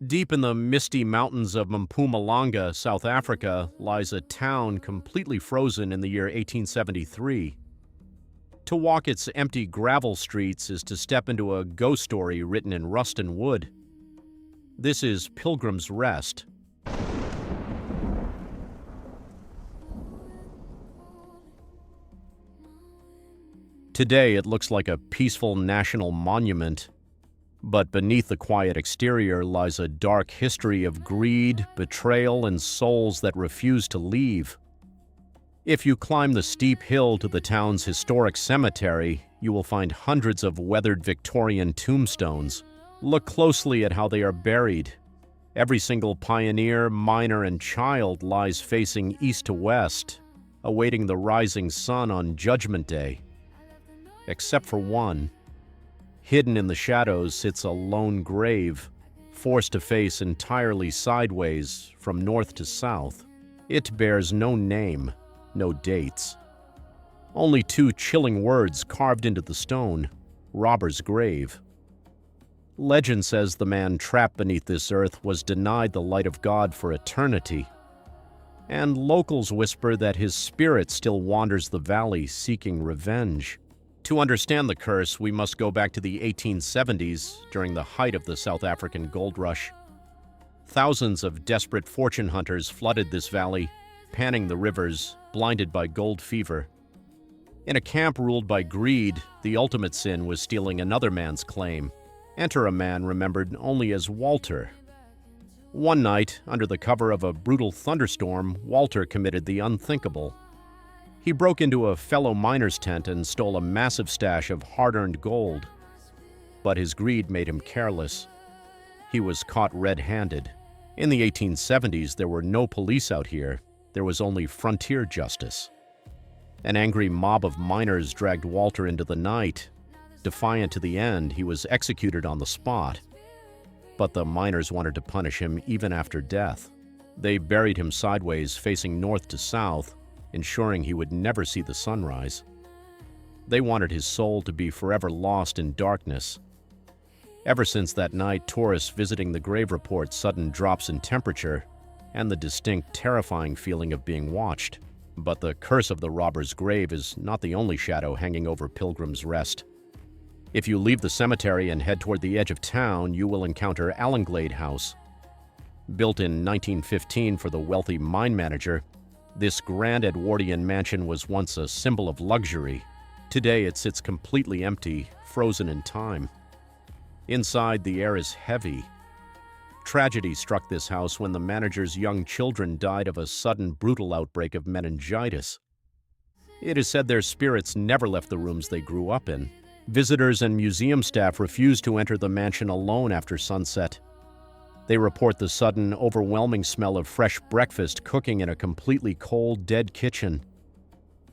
Deep in the misty mountains of Mpumalanga, South Africa, lies a town completely frozen in the year 1873. To walk its empty gravel streets is to step into a ghost story written in rust and wood. This is Pilgrim's Rest. Today it looks like a peaceful national monument, but beneath the quiet exterior lies a dark history of greed, betrayal, and souls that refuse to leave. If you climb the steep hill to the town's historic cemetery, you will find hundreds of weathered Victorian tombstones. Look closely at how they are buried. Every single pioneer, miner, and child lies facing east to west, awaiting the rising sun on Judgment Day. Except for one. Hidden in the shadows sits a lone grave, forced to face entirely sideways from north to south. It bears no name, no dates. Only two chilling words carved into the stone: robber's grave. Legend says the man trapped beneath this earth was denied the light of God for eternity. And locals whisper that his spirit still wanders the valley seeking revenge. To understand the curse, we must go back to the 1870s, during the height of the South African gold rush. Thousands of desperate fortune hunters flooded this valley, panning the rivers, blinded by gold fever. In a camp ruled by greed, the ultimate sin was stealing another man's claim. Enter a man remembered only as Walter. One night, under the cover of a brutal thunderstorm, Walter committed the unthinkable. He broke into a fellow miner's tent and stole a massive stash of hard-earned gold. But his greed made him careless. He was caught red-handed. In the 1870s, there were no police out here. There was only frontier justice. An angry mob of miners dragged Walter into the night. Defiant to the end, he was executed on the spot. But the miners wanted to punish him even after death. They buried him sideways, facing north to south, ensuring he would never see the sunrise. They wanted his soul to be forever lost in darkness. Ever since that night, tourists visiting the grave report sudden drops in temperature and the distinct, terrifying feeling of being watched. But the curse of the robber's grave is not the only shadow hanging over Pilgrim's Rest. If you leave the cemetery and head toward the edge of town, you will encounter Allenglade House. Built in 1915 for the wealthy mine manager, this grand Edwardian mansion was once a symbol of luxury. Today it sits completely empty, frozen in time. Inside, the air is heavy. Tragedy struck this house when the manager's young children died of a sudden brutal outbreak of meningitis. It is said their spirits never left the rooms they grew up in. Visitors and museum staff refuse to enter the mansion alone after sunset. They report the sudden, overwhelming smell of fresh breakfast cooking in a completely cold, dead kitchen.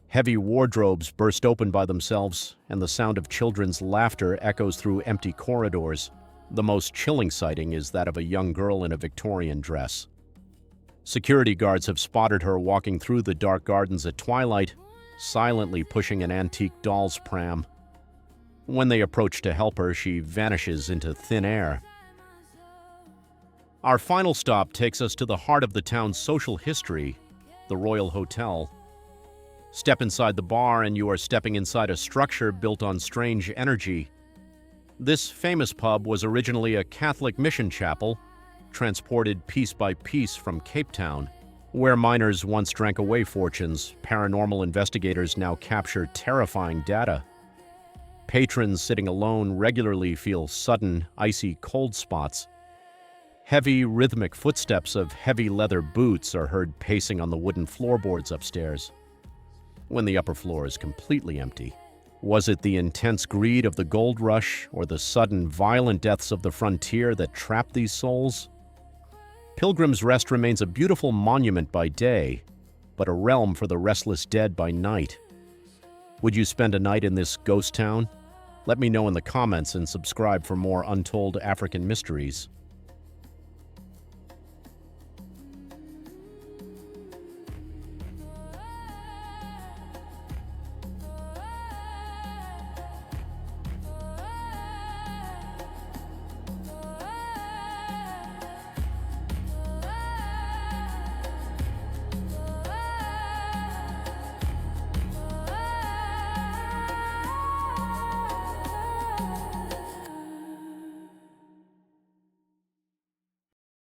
Heavy wardrobes burst open by themselves, and the sound of children's laughter echoes through empty corridors. The most chilling sighting is that of a young girl in a Victorian dress. Security guards have spotted her walking through the dark gardens at twilight, silently pushing an antique doll's pram. When they approach to help her, she vanishes into thin air. Our final stop takes us to the heart of the town's social history, the Royal Hotel. Step inside the bar and you are stepping inside a structure built on strange energy. This famous pub was originally a Catholic mission chapel, transported piece by piece from Cape Town. Where miners once drank away fortunes, paranormal investigators now capture terrifying data. Patrons sitting alone regularly feel sudden, icy cold spots. Heavy, rhythmic footsteps of heavy leather boots are heard pacing on the wooden floorboards upstairs, when the upper floor is completely empty. Was it the intense greed of the gold rush or the sudden, violent deaths of the frontier that trapped these souls? Pilgrim's Rest remains a beautiful monument by day, but a realm for the restless dead by night. Would you spend a night in this ghost town? Let me know in the comments and subscribe for more untold African mysteries.